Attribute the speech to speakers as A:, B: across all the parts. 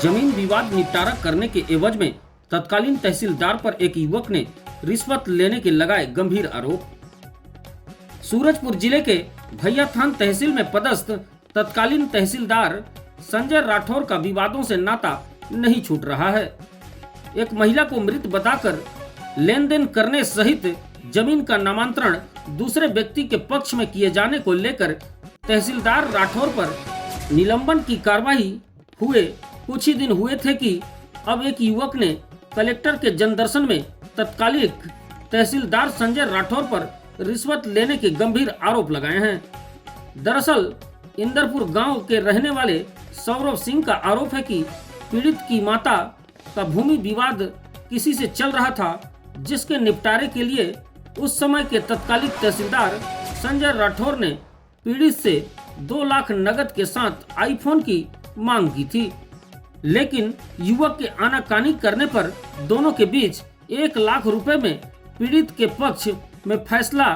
A: जमीन विवाद निपटारा करने के एवज में तत्कालीन तहसीलदार पर एक युवक ने रिश्वत लेने के लगाए गंभीर आरोप। सूरजपुर जिले के भैयाथान तहसील में पदस्थ तत्कालीन तहसीलदार संजय राठौर का विवादों से नाता नहीं छूट रहा है। एक महिला को मृत बताकर लेन देन करने सहित जमीन का नामांतरण दूसरे व्यक्ति के पक्ष में किए जाने को लेकर तहसीलदार राठौर पर निलंबन की कार्रवाई हुए कुछ ही दिन हुए थे कि अब एक युवक ने कलेक्टर के जनदर्शन में तत्कालीन तहसीलदार संजय राठौर पर रिश्वत लेने के गंभीर आरोप लगाए हैं। दरअसल इंदरपुर गांव के रहने वाले सौरभ सिंह का आरोप है कि पीड़ित की माता का भूमि विवाद किसी से चल रहा था, जिसके निपटारे के लिए उस समय के तत्कालीन तहसीलदार संजय राठौर ने पीड़ित से 2 लाख नगद के साथ आईफोन की मांग की थी, लेकिन युवक के आनाकानी करने पर दोनों के बीच 1 लाख रुपए में पीड़ित के पक्ष में फैसला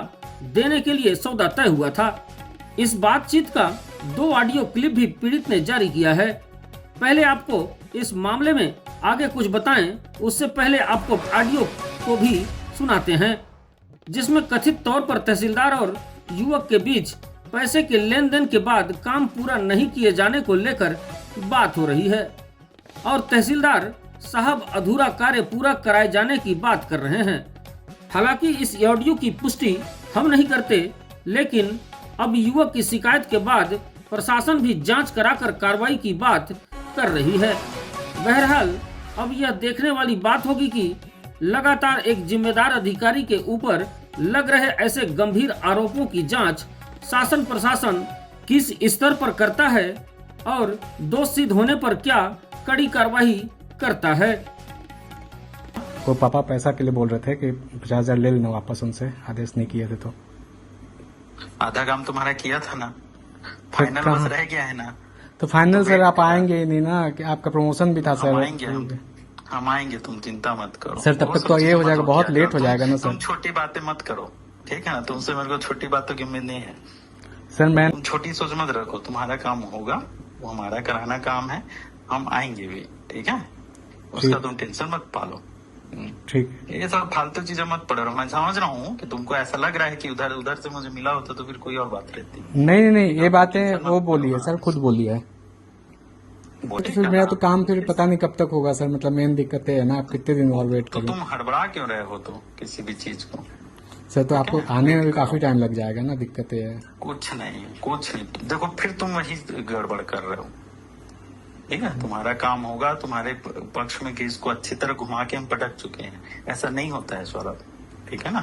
A: देने के लिए सौदा तय हुआ था। इस बातचीत का 2 ऑडियो क्लिप भी पीड़ित ने जारी किया है। पहले आपको इस मामले में आगे कुछ बताएं, उससे पहले आपको ऑडियो को भी सुनाते हैं, जिसमें कथित तौर पर तहसीलदार और युवक के बीच पैसे के लेन देन के बाद काम पूरा नहीं किए जाने को लेकर बात हो रही है और तहसीलदार साहब अधूरा कार्य पूरा कराए जाने की बात कर रहे हैं। हालांकि इस ऑडियो की पुष्टि हम नहीं करते, लेकिन अब युवक की शिकायत के बाद प्रशासन भी जांच कराकर कार्रवाई की बात कर रही है। बहरहाल अब यह देखने वाली बात होगी कि लगातार एक जिम्मेदार अधिकारी के ऊपर लग रहे ऐसे गंभीर आरोपों की जांच शासन प्रशासन किस स्तर पर करता है और दोष सिद्ध होने पर क्या कड़ी कार्रवाई करता है।
B: वो पापा पैसा के लिए बोल रहे थे कि 50,000 ले लेना वापस, उनसे आदेश नहीं किए थे तो
C: आधा काम तुम्हारा किया था ना, फाइनल बस रह गया है ना।
B: तो फाइनल सर आप आएंगे ही नहीं ना, कि आपका प्रमोशन भी था सर।
C: हम आएंगे, तुम चिंता मत करो
B: सर। तब तक तो ये हो जाएगा, बहुत लेट हो जाएगा ना सर।
C: तुम छोटी बातें मत करो, ठीक है ना। तुमसे मेरे को छोटी बातों की उम्मीद नहीं है
B: सर। मैं
C: तुम छोटी सोच मत रखो, तुम्हारा काम होगा, वो हमारा कराना काम है, हम आएंगे भी, ठीक है। उसका तुम टेंशन मत पालो,
B: ठीक।
C: ये सब फालतू चीजें मत पढ़ो। मैं समझ रहा हूँ कि तुमको ऐसा लग रहा है कि उधर उधर से मुझे मिला होता तो फिर कोई और बात रहती।
B: नहीं, ये बातें वो बोली है सर, खुद बोली है। तो फिर मेरा तो काम फिर पता नहीं कब तक होगा सर, मतलब मेन दिक्कत है ना, आप कितने दिन और वेट करें।
C: तो तुम हड़बड़ा क्यों रहे हो तो किसी भी चीज को
B: सर? तो आपको आने में भी काफी टाइम लग जाएगा ना, दिक्कत है।
C: कुछ नहीं देखो, फिर तुम वही गड़बड़ कर रहे हो, ठीक है। तुम्हारा काम होगा, तुम्हारे पक्ष में केस को अच्छी तरह घुमा के हम पटक चुके हैं। ऐसा नहीं होता है सौरभ, ठीक है ना।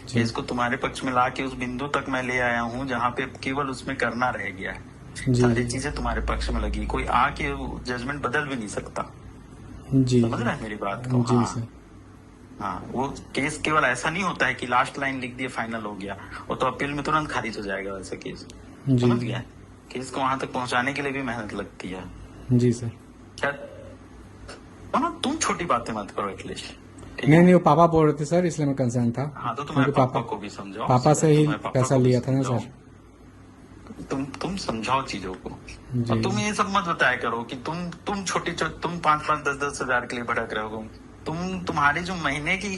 C: केस को तुम्हारे पक्ष में ला के उस बिंदु तक मैं ले आया हूँ जहाँ पे केवल उसमें करना रह गया है। सारी चीजें तुम्हारे पक्ष में लगी, कोई आके जजमेंट बदल भी नहीं सकता।
B: जी,
C: समझ रहा है मेरी बात को?
B: जी सर।
C: हाँ, वो केस केवल ऐसा नहीं होता है कि लास्ट लाइन लिख दिए फाइनल हो गया, वो तो अपील में तुरंत खारिज हो जाएगा वैसे केस। समझ गया? केस को वहां तक पहुंचाने के लिए भी मेहनत लगती है।
B: जी सर।
C: क्या तुम छोटी बातें मत करो एटलीस्ट।
B: नहीं, वो पापा बोल रहे थे सर, इसलिए मैं कंसर्न था।
C: हाँ, तो तुम्हारे पापा को भी समझाओ।
B: पापा से ही पैसा लिया था ना सर।
C: तुम समझाओ चीजों को। और तुम ये सब मत बताया करो कि तुम तुम 5-5, 10-10 हजार के लिए भटक रहे हो। तुम्हारी जो महीने की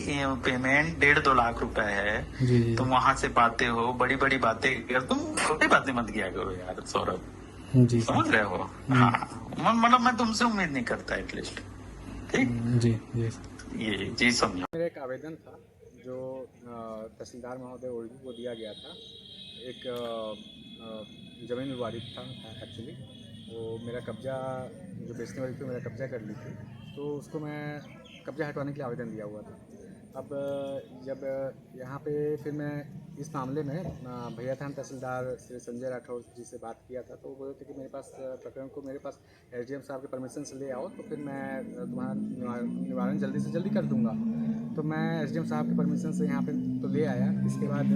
C: पेमेंट 1.5-2 लाख रुपए है, तुम वहां से पाते हो, बड़ी बड़ी बातें। तुम छोटी बातें मत किया करो यार सौरभ,
B: जी
C: समझ रहे हो? हाँ, मतलब मैं तुमसे उम्मीद नहीं करता एटलीस्ट, ठीक।
B: जी
C: ये जी समझो।
B: मेरा एक आवेदन था जो तहसीलदार महोदय उर्दू को दिया गया था। एक जमीन विवादित था एक्चुअली, वो मेरा कब्जा जो बेचने वाली थी मेरा कब्जा कर ली थी, तो उसको मैं कब्जा हटवाने के लिए आवेदन दिया हुआ था। अब जब यहाँ पे फिर मैं इस मामले में भैयाथान तहसीलदार श्री संजय राठौर जी से बात किया था, तो वो बोले थे कि मेरे पास प्रकरण को मेरे पास एसडीएम साहब के परमिशन से ले आओ, तो फिर मैं तुम्हारा निवारण जल्दी से जल्दी कर दूंगा। तो मैं एसडीएम साहब के परमिशन से यहाँ पे तो ले आया। इसके बाद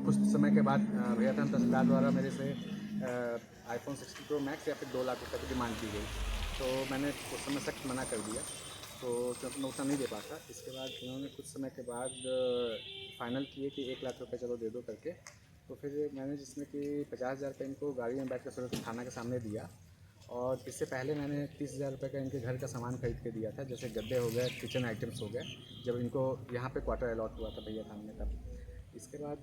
B: कुछ समय के बाद भैयाथान तहसीलदार द्वारा मेरे से iPhone 16 Pro Max या फिर 2 लाख रुपये की डिमांड की गई, तो मैंने उस समय सख्त मना कर दिया, तो क्योंकि मैं उतना नहीं दे पाता। इसके बाद उन्होंने कुछ समय के बाद फाइनल किए कि 1 लाख रुपये चलो दे दो करके। तो फिर मैंने जिसमें कि 50,000 रुपये इनको गाड़ी में बैठ कर सूरत थाना के सामने दिया, और इससे पहले मैंने 30,000 रुपये का इनके घर का सामान खरीद के दिया था, जैसे गद्दे हो गए, किचन आइटम्स हो गए, जब इनको यहाँ पे क्वार्टर अलॉट हुआ था भैया थान में तब। इसके बाद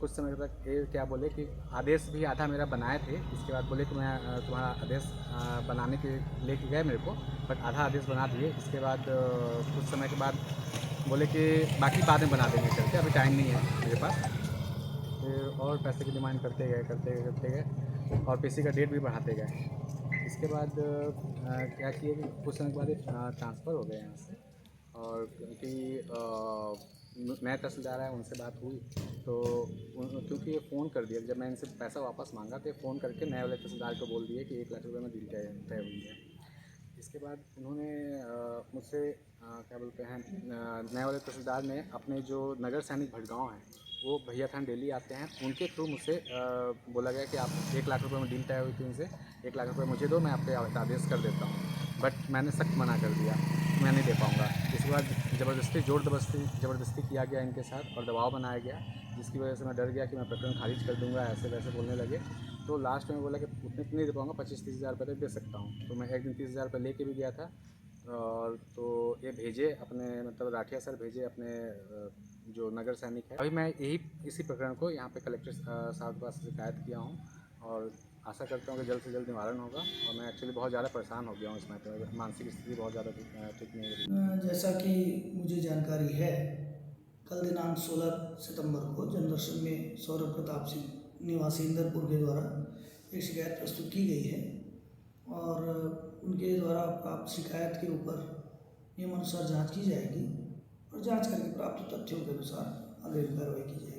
B: कुछ समय तक ये क्या बोले कि आदेश भी आधा मेरा बनाए थे। इसके बाद बोले कि मैं तुम्हारा आदेश बनाने के लेके गए मेरे को, बट आधा आदेश बना दिए। इसके बाद कुछ समय के बाद बोले कि बाकी बाद में बना देंगे करके, अभी टाइम नहीं है मेरे पास। फिर और पैसे की डिमांड करते गए और पीसी का डेट भी बढ़ाते गए। इसके बाद क्या किए कि कुछ समय के बाद ट्रांसफ़र हो गए यहाँ से। और क्योंकि नए तहसीलदार आए, उनसे बात हुई तो क्योंकि ये फ़ोन कर दिया, जब मैं इनसे पैसा वापस मांगा तो ये फ़ोन करके नए वाले तहसीलदार को बोल दिए कि 1 लाख रुपये में डील तय हुई है। इसके बाद उन्होंने मुझसे क्या बोलते हैं, नए वाले तहसीलदार ने अपने जो नगर सैनिक भटगांव हैं, वो भैया थान डेली आते हैं, उनके थ्रू मुझसे बोला गया कि आप 1 लाख रुपये में डील तय हुई थी उनसे, 1 लाख रुपये मुझे दो, मैं आप पे आदेश कर देता हूँ। बट मैंने सख्त मना कर दिया, मैं नहीं दे पाऊँगा। इसके बाद ज़बरदस्ती किया गया इनके साथ और दबाव बनाया गया, जिसकी वजह से मैं डर गया कि मैं प्रकरण खारिज कर दूँगा, ऐसे वैसे बोलने लगे। तो लास्ट में बोला कि उतने तो नहीं दे पाऊँगा, 25-30 हज़ार रुपये तक दे सकता हूँ। तो मैं एक दिन 30 हज़ार रुपये लेके भी गया था। और तो ये भेजे अपने, मतलब राठिया सर भेजे अपने जो नगर सैनिक है। अभी मैं इसी प्रकरण को यहाँ पे कलेक्टर साहब के पास शिकायत किया हूँ और आशा करता हूँ कि जल्द से जल्द निवारण होगा। और मैं एक्चुअली बहुत ज़्यादा परेशान हो गया हूँ, इसमें तो मानसिक स्थिति बहुत ज़्यादा ठीक नहीं है।
D: जैसा कि मुझे जानकारी है, कल दिनांक 16 सितंबर को जनदर्शन में सौरभ प्रताप सिंह निवासी इंदरपुर के द्वारा एक शिकायत प्रस्तुत की गई है और उनके द्वारा प्राप्त शिकायत के ऊपर नियमानुसार जांच की जाएगी और जांच करके प्राप्त तथ्यों के अनुसार आगे कार्रवाई की जाएगी।